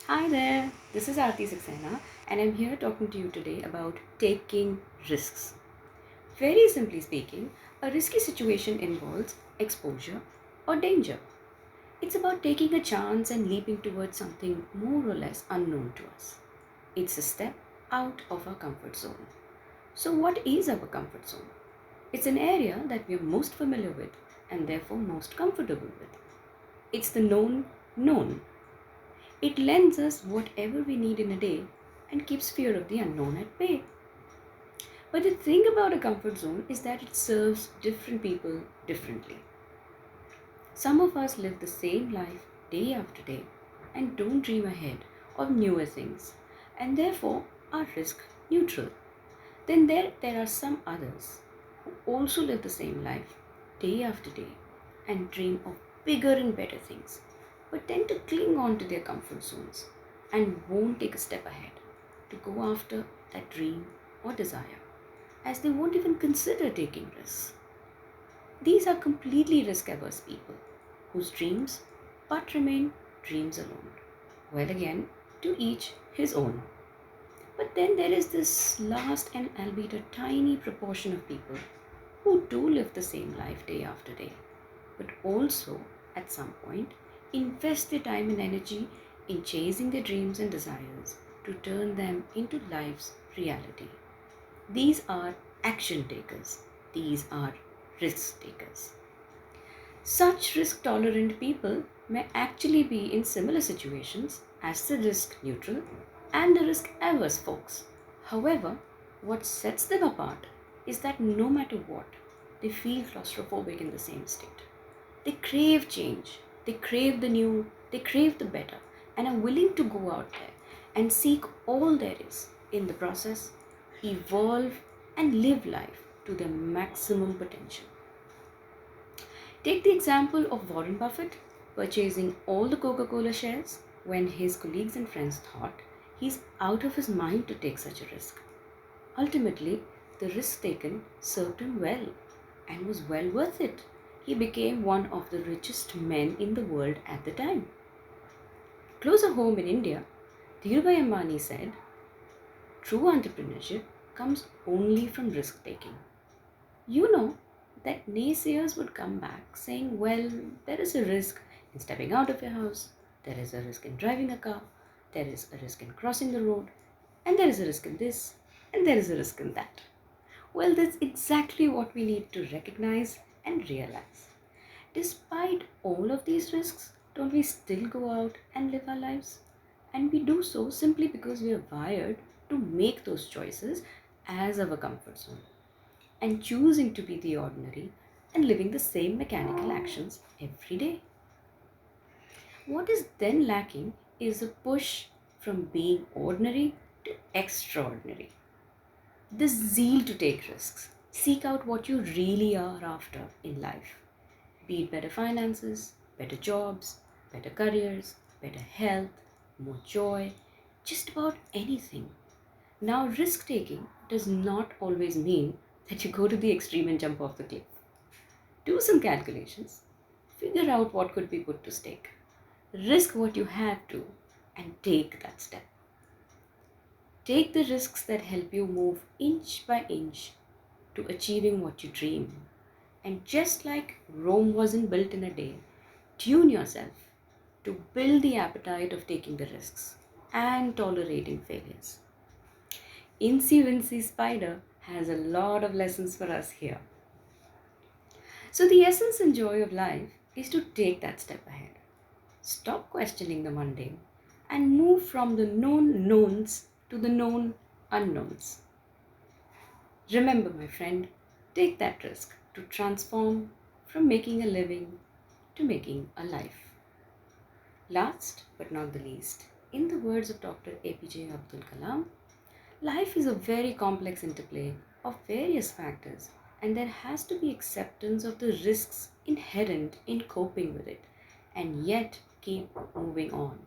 Hi there, this is Aarti Saxena and I'm here talking to you today about taking risks. Very simply speaking, a risky situation involves exposure or danger. It's about taking a chance and leaping towards something more or less unknown to us. It's a step out of our comfort zone. So, what is our comfort zone? It's an area that we are most familiar with and therefore most comfortable with. It's the known. It lends us whatever we need in a day and keeps fear of the unknown at bay. But the thing about a comfort zone is that it serves different people differently. Some of us live the same life day after day and don't dream ahead of newer things and therefore are risk neutral. Then there are some others who also live the same life day after day and dream of bigger and better things, but tend to cling on to their comfort zones and won't take a step ahead to go after that dream or desire, as they won't even consider taking risks. These are completely risk averse people whose dreams but remain dreams alone. Well, again, to each his own. But then there is this last and albeit a tiny proportion of people who do live the same life day after day, but also at some point invest their time and energy in chasing their dreams and desires to turn them into life's reality. These are action takers, these are risk takers. Such risk tolerant people may actually be in similar situations as the risk neutral and the risk averse folks. However, what sets them apart is that no matter what, they feel claustrophobic in the same state. They crave change, they crave the new, they crave the better, and are willing to go out there and seek all there is in the process, evolve, and live life to their maximum potential. Take the example of Warren Buffett purchasing all the Coca Cola shares when his colleagues and friends thought he's out of his mind to take such a risk. Ultimately, the risk taken served him well and was well worth it. He became one of the richest men in the world at the time. Closer home in India, Dhirubhai Ambani said, true entrepreneurship comes only from risk taking. You know that naysayers would come back saying, well, there is a risk in stepping out of your house, there is a risk in driving a car, there is a risk in crossing the road, and there is a risk in this, and there is a risk in that. Well, that's exactly what we need to recognize and realize. Despite all of these risks, don't we still go out and live our lives? And we do so simply because we are wired to make those choices as our comfort zone and choosing to be the ordinary and living the same mechanical actions every day. What is then lacking is a push from being ordinary to extraordinary. The zeal to take risks. Seek out what you really are after in life. Be it better finances, better jobs, better careers, better health, more joy, just about anything. Now, risk taking does not always mean that you go to the extreme and jump off the cliff. Do some calculations, figure out what could be put to stake, risk what you have to, and take that step. Take the risks that help you move inch by inch to achieving what you dream. And just like Rome wasn't built in a day, tune yourself to build the appetite of taking the risks and tolerating failures. Incy Wincy Spider has a lot of lessons for us here. So, the essence and joy of life is to take that step ahead. Stop questioning the mundane and move from the known knowns to the known unknowns. Remember, my friend, take that risk to transform from making a living to making a life. Last but not the least, in the words of Dr. APJ Abdul Kalam, life is a very complex interplay of various factors, and there has to be acceptance of the risks inherent in coping with it and yet keep moving on.